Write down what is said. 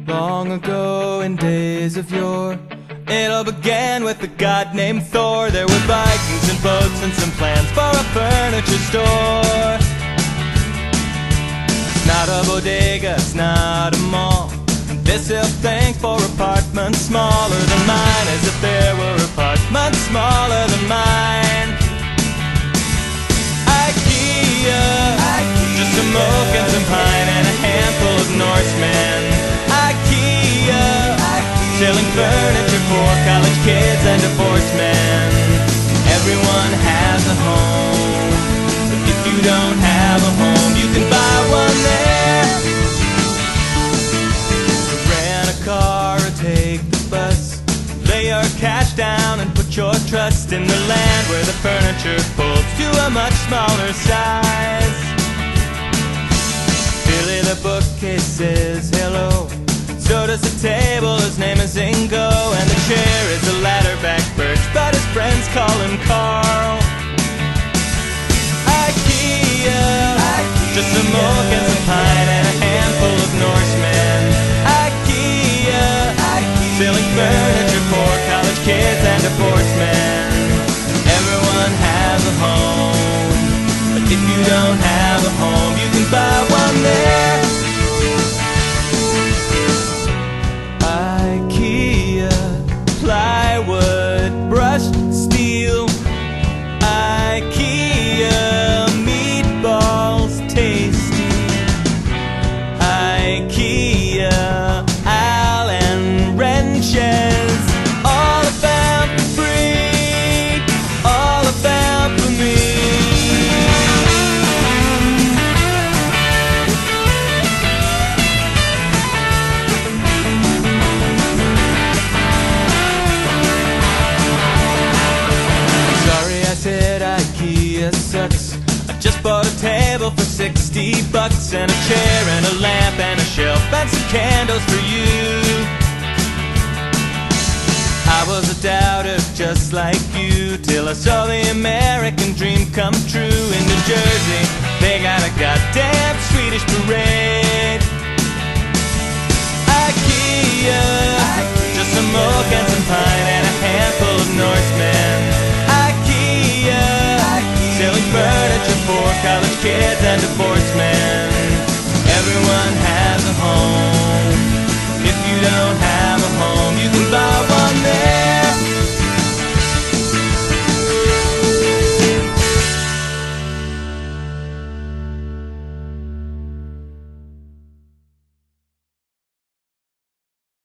Long ago in days of yore, it all began with a god named Thor. There were Vikings and boats and some plans for a furniture store. It's not a bodega, it's not a mall. This hill thinks for apartments smaller than mine, as if there were apartments smaller than mine. IKEA, just some oak and some pine and a handful of Norsemen. IKEA, selling furniture for college kids and divorced men. Everyone has a home, but if you don't have a home, you can buy one there. So rent a car or take the bus, lay your cash down and put your trust in the land where the furniture folds to a much smaller size. Billy the bookcase says hello, so does the table, his name is Ingo. And the chair is a ladder-back birch, but his friends call him Carl. IKEA, just some oak and some pine and a handful of Norsemen. IKEA, selling furniture for college kids and divorced men. Everyone has a home, but if you don't have a home, you can buy one there. IKEA, plywood, brushed steel. IKEA, meatballs tasty. IKEA, Allen wrenches. All about for free, all about for me. Sorry I said IKEA sucks. I just bought a table for $60 and a chair and a lamp and a shelf and some candles for you. I was a doubter just like you, till I saw the American dream come true. In New Jersey, they got a goddamn Swedish parade. IKEA, just some oak and some pine and a handful of Norsemen. IKEA, selling furniture for college kids